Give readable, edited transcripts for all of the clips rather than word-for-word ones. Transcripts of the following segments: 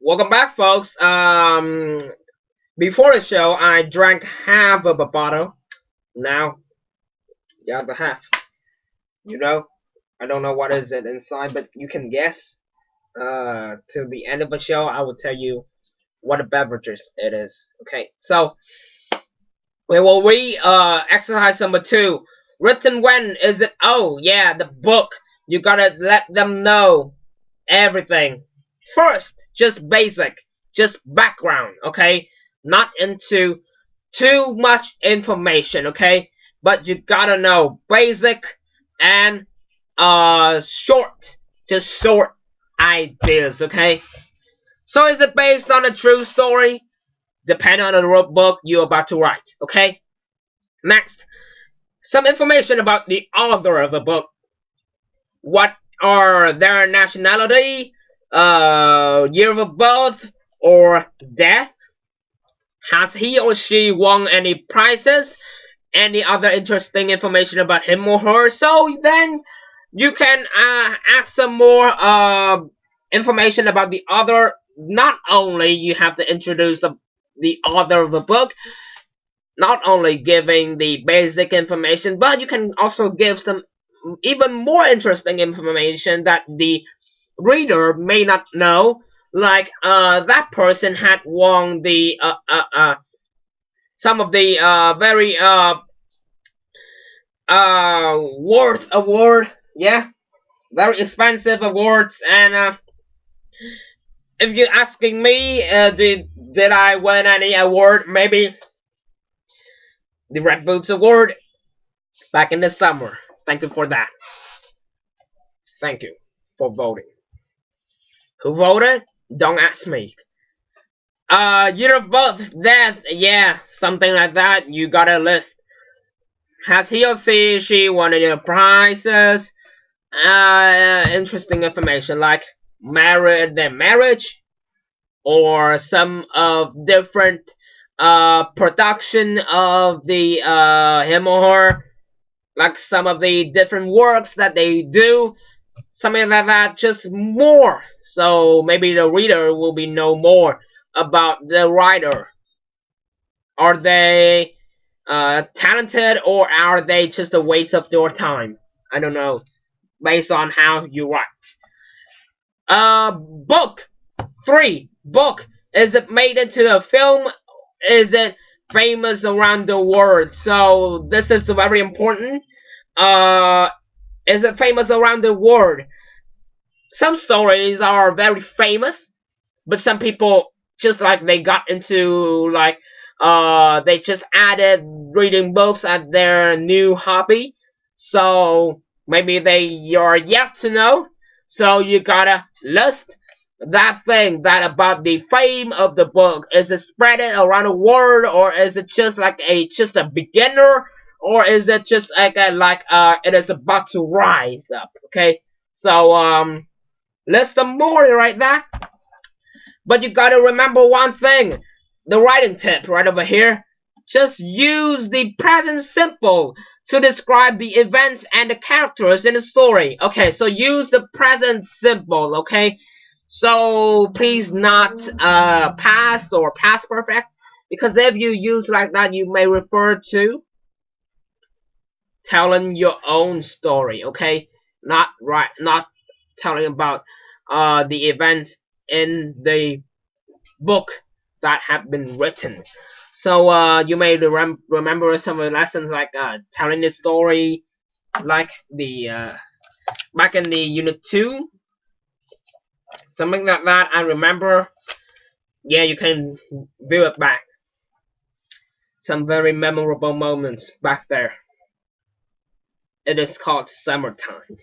Welcome back, folks. Before the show, I drank half of a bottle. Now, the other half. You know, I don't know what is it inside, but you can guess. Till the end of the show, I will tell you what a beverages it is. Okay, so we will read exercise number 2. Written when is it? Oh, yeah, the book. You gotta let them know everything. First, just basic, just background, okay? Not into too much information, okay? But you gotta know basic and short, just short ideas, okay? So is it based on a true story? Depending on the book you're about to write, okay? Next, some information about the author of the book. What are their nationality, year of birth, or death? Has he or she won any prizes? Any other interesting information about him or her? So then you can add some more information about the author. Not only you have to introduce the author of the book, not only giving the basic information, but you can also give some even more interesting information that the reader may not know, like that person had won the some of the very worth award, yeah, very expensive awards. And if you're asking me, did I win any award? Maybe the Red Boots Award back in the summer. Thank you for that. Thank you for voting. Who voted? Don't ask me. Year of birth, death, yeah, something like that. You got a list. Has he or she won any prizes? Interesting information like marriage, or some of different production of the him or her, like some of the different works that they do, something like that. Just more, so maybe the reader will be know more about the writer. Are they talented, or are they just a waste of your time? I don't know, based on how you write. Book 3. Book, is it made into a film? Is it famous around the world? So this is very important. Is it famous around the world? Some stories are very famous, but some people just like they got into like they just added reading books as their new hobby. So maybe they are yet to know. So you gotta list that thing that about the fame of the book. Is it spread it around the world, or is it just like just a beginner, or is it just like it is about to rise up? Okay, so list them more right there. But you gotta remember one thing, the writing tip right over here. Just use the present simple to describe the events and the characters in the story. Okay, so use the present simple, okay? So please not past or past perfect, because if you use like that, you may refer to telling your own story, okay? Not telling about the events in the book that have been written. So you may remember some of the lessons like telling the story, like the back in the unit 2, something like that. I remember. Yeah, you can view it back. Some very memorable moments back there. It is called summertime.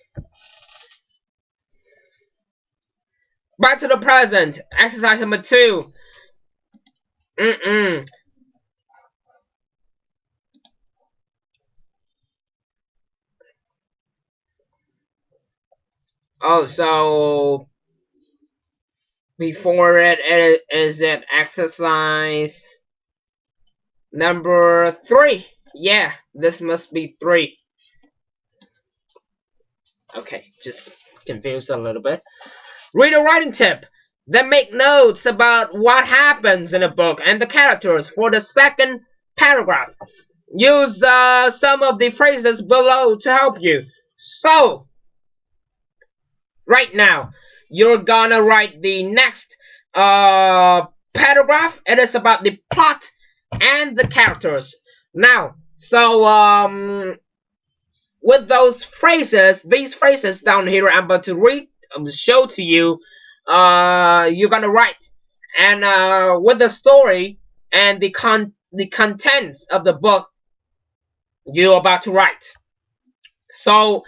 Back to the present. Exercise number 2. Oh, so before it is it exercise number 3. Yeah, this must be 3. Okay, just confused a little bit. Read a writing tip. Then make notes about what happens in the book and the characters for the second paragraph. Use some of the phrases below to help you. So, right now, you're gonna write the next paragraph. It is about the plot and the characters. Now, so with those phrases, these phrases down here I'm about to read, show to you, you're gonna write, and with the story and the contents of the book you're about to write. So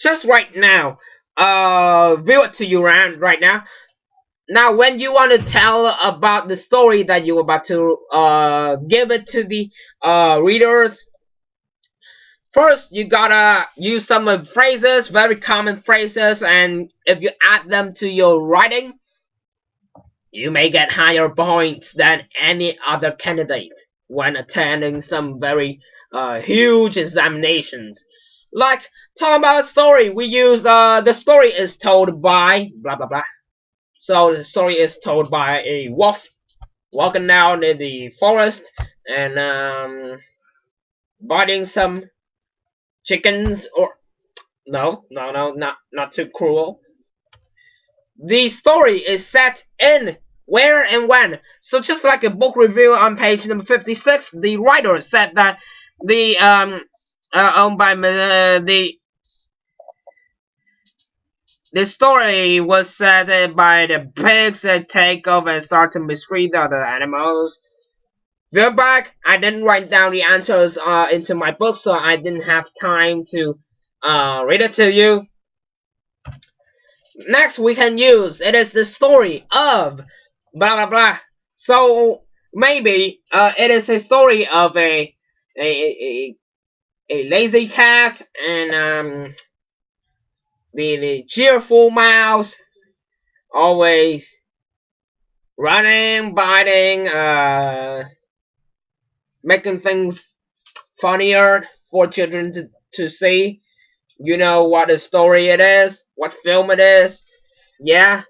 just right now, view it to you right now. Now, when you want to tell about the story that you're about to give it to the readers, first you gotta use some of the phrases, very common phrases, and if you add them to your writing, you may get higher points than any other candidate when attending some very huge examinations. Like, talking about a story, we use the story is told by blah blah blah. So the story is told by a wolf walking down in the forest and biting some chickens, or no, not too cruel. The story is set in where and when. So just like a book review on page number 56, the writer said that the the story was set by the pigs that take over and start to mistreat the other animals. We're back. I didn't write down the answers into my book, so I didn't have time to read it to you. Next, we can use, it is the story of blah blah blah. So maybe it is a story of a lazy cat and the cheerful mouse, always running, biting, making things funnier for children to see. You know what the story it is, what film it is. Yeah.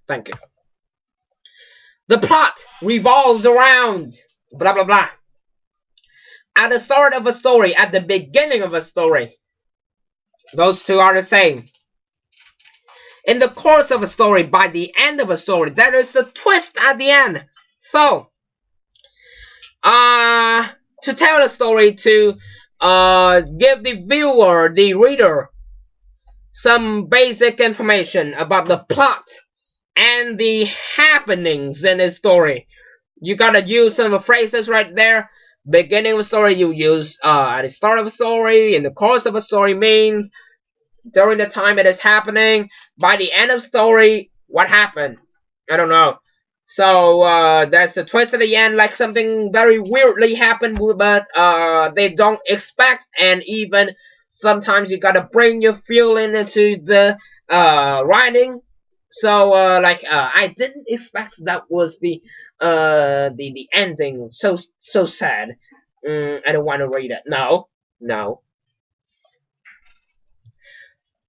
Thank you. The plot revolves around blah blah blah. At the start of a story, at the beginning of a story. Those two are the same. In the course of a story, by the end of a story, there is a twist at the end. So, to tell the story, to give the viewer, the reader, some basic information about the plot and the happenings in the story, you gotta use some of the phrases right there. Beginning of a story you use at the start of a story. In the course of a story means during the time it is happening. By the end of the story, what happened? I don't know. So there's a twist at the end, like something very weirdly happened, but they don't expect, and even sometimes you gotta bring your feeling into the writing. So like I didn't expect that was the ending. So sad. I don't want to read it. No.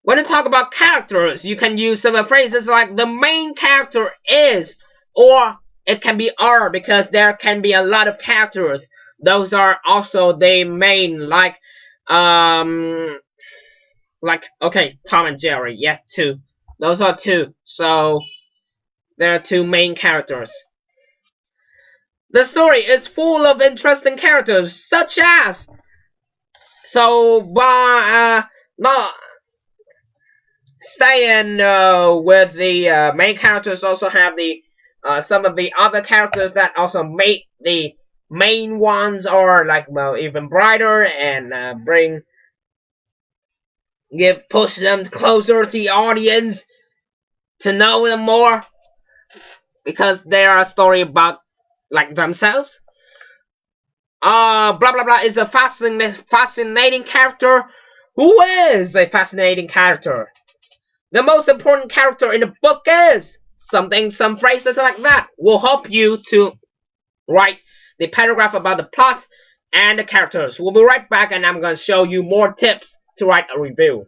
When you talk about characters, you can use some phrases like the main character is, or it can be are, because there can be a lot of characters. Those are also the main, like okay, Tom and Jerry, yeah, two. Those are two. So there are two main characters. The story is full of interesting characters, such as, so not staying with the main characters, also have the some of the other characters that also make the main ones, or like, well, even brighter, and push them closer to the audience to know them more, because they are a story about like themselves. Blah blah blah is a fascinating character. Who is a fascinating character? The most important character in the book is something. Some phrases like that will help you to write the paragraph about the plot and the characters. We'll be right back, and I'm going to show you more tips to write a review.